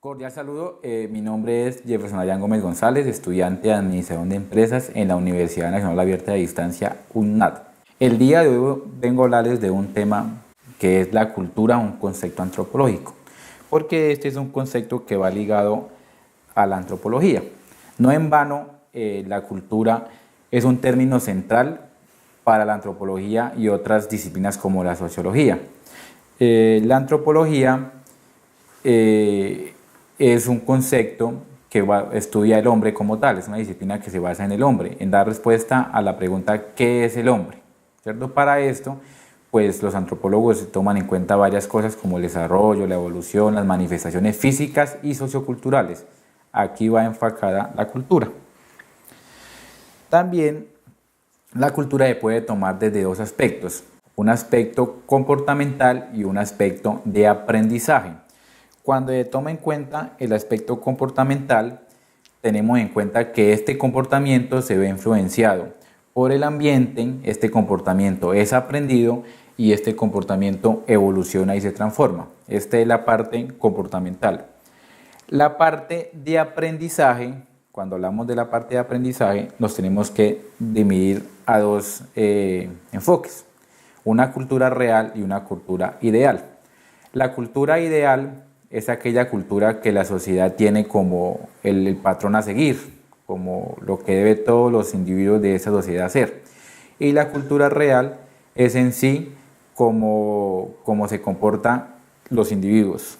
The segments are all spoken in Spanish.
Cordial saludo, mi nombre es Jefferson Ayán Gómez González, estudiante de Administración de Empresas en la Universidad Nacional Abierta de Distancia, UNAD. El día de hoy vengo a hablarles de un tema que es la cultura, un concepto antropológico, porque este es un concepto que va ligado a la antropología. No en vano, la cultura es un término central para la antropología y otras disciplinas como la sociología. La antropología es un concepto que estudia el hombre como tal, es una disciplina que se basa en el hombre, en dar respuesta a la pregunta ¿qué es el hombre? ¿Cierto? Para esto, pues los antropólogos toman en cuenta varias cosas como el desarrollo, la evolución, las manifestaciones físicas y socioculturales. Aquí va enfocada la cultura. También la cultura se puede tomar desde dos aspectos, un aspecto comportamental y un aspecto de aprendizaje. Cuando se toma en cuenta el aspecto comportamental, tenemos en cuenta que este comportamiento se ve influenciado por el ambiente, este comportamiento es aprendido y este comportamiento evoluciona y se transforma. Esta es la parte comportamental. La parte de aprendizaje, cuando hablamos de la parte de aprendizaje, nos tenemos que dividir a dos enfoques, una cultura real y una cultura ideal. La cultura ideal es aquella cultura que la sociedad tiene como el patrón a seguir, como lo que debe todos los individuos de esa sociedad hacer. Y la cultura real es en sí cómo se comportan los individuos.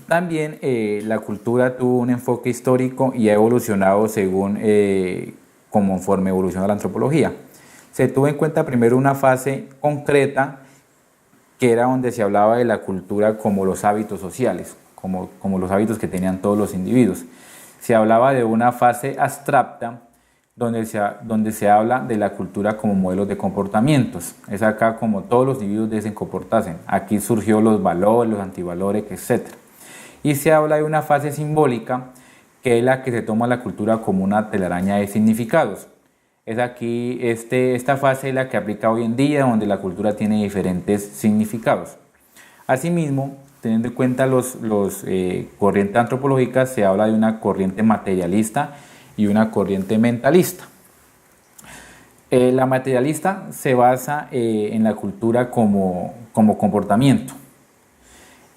También la cultura tuvo un enfoque histórico y ha evolucionado según conforme evoluciona la antropología. Se tuvo en cuenta primero una fase concreta que era donde se hablaba de la cultura como los hábitos sociales, como los hábitos que tenían todos los individuos. Se hablaba de una fase abstracta donde se habla de la cultura como modelos de comportamientos. Es acá como todos los individuos deben comportarse. Aquí surgió los valores, los antivalores, etc. Y se habla de una fase simbólica que es la que se toma la cultura como una telaraña de significados. Es aquí, esta fase es la que aplica hoy en día, donde la cultura tiene diferentes significados. Asimismo, teniendo en cuenta los corrientes antropológicas, se habla de una corriente materialista y una corriente mentalista. La materialista se basa en la cultura como comportamiento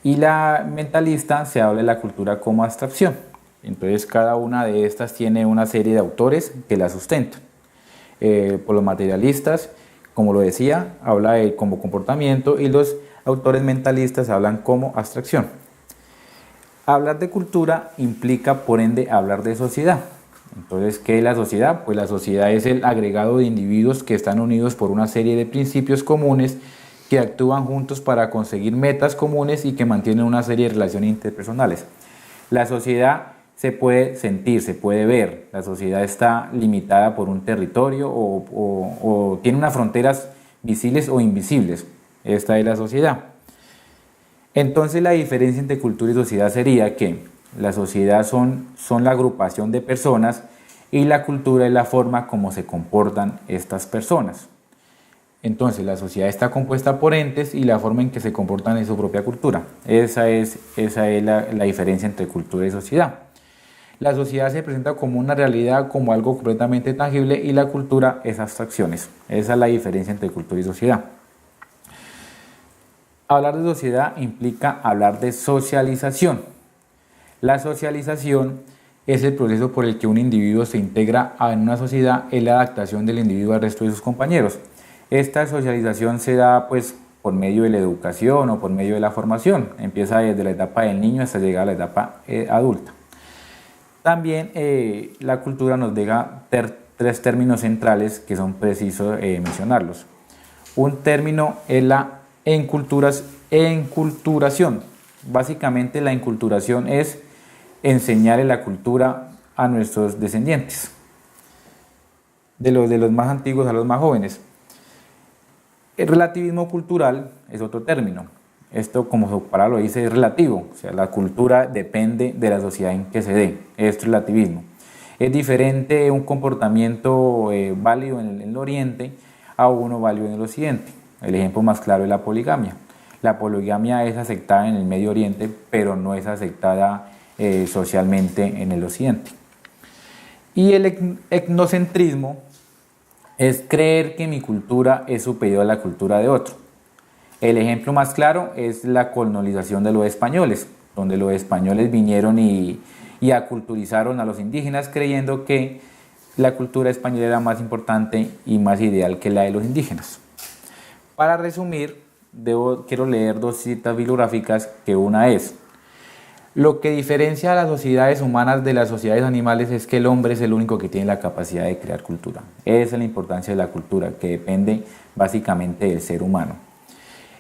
y la mentalista se habla de la cultura como abstracción. Entonces cada una de estas tiene una serie de autores que la sustentan. Por los materialistas, como lo decía, habla de como comportamiento y los autores mentalistas hablan como abstracción. Hablar de cultura implica, por ende, hablar de sociedad. Entonces, ¿qué es la sociedad? Pues la sociedad es el agregado de individuos que están unidos por una serie de principios comunes que actúan juntos para conseguir metas comunes y que mantienen una serie de relaciones interpersonales. La sociedad se puede sentir, se puede ver. La sociedad está limitada por un territorio o tiene unas fronteras visibles o invisibles. Esta es la sociedad. Entonces la diferencia entre cultura y sociedad sería que la sociedad son la agrupación de personas y la cultura es la forma como se comportan estas personas. Entonces la sociedad está compuesta por entes y la forma en que se comportan es su propia cultura. Esa es la diferencia entre cultura y sociedad. La sociedad se presenta como una realidad, como algo completamente tangible, y la cultura es abstracciones. Esa es la diferencia entre cultura y sociedad. Hablar de sociedad implica hablar de socialización. La socialización es el proceso por el que un individuo se integra en una sociedad, es la adaptación del individuo al resto de sus compañeros. Esta socialización se da pues por medio de la educación o por medio de la formación. Empieza desde la etapa del niño hasta llegar a la etapa adulta. También la cultura nos deja tres términos centrales que son precisos mencionarlos. Un término es la enculturación. Básicamente la enculturación es enseñarle la cultura a nuestros descendientes, de los más antiguos a los más jóvenes. El relativismo cultural es otro término. Esto, como su palabra lo dice, es relativo, o sea, la cultura depende de la sociedad en que se dé. Esto es relativismo. Es diferente un comportamiento válido en el Oriente a uno válido en el Occidente. El ejemplo más claro es la poligamia. La poligamia es aceptada en el Medio Oriente, pero no es aceptada socialmente en el Occidente. Y el etnocentrismo es creer que mi cultura es superior a la cultura de otro. El ejemplo más claro es la colonización de los españoles, donde los españoles vinieron y aculturizaron a los indígenas creyendo que la cultura española era más importante y más ideal que la de los indígenas. Para resumir, quiero leer dos citas bibliográficas, que una es: lo que diferencia a las sociedades humanas de las sociedades animales es que el hombre es el único que tiene la capacidad de crear cultura. Esa es la importancia de la cultura, que depende básicamente del ser humano.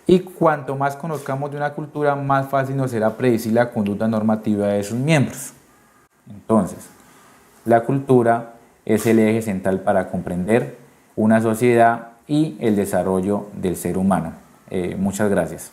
Y cuanto más conozcamos de una cultura, más fácil nos será predecir la conducta normativa de sus miembros. Entonces, la cultura es el eje central para comprender una sociedad y el desarrollo del ser humano. Muchas gracias.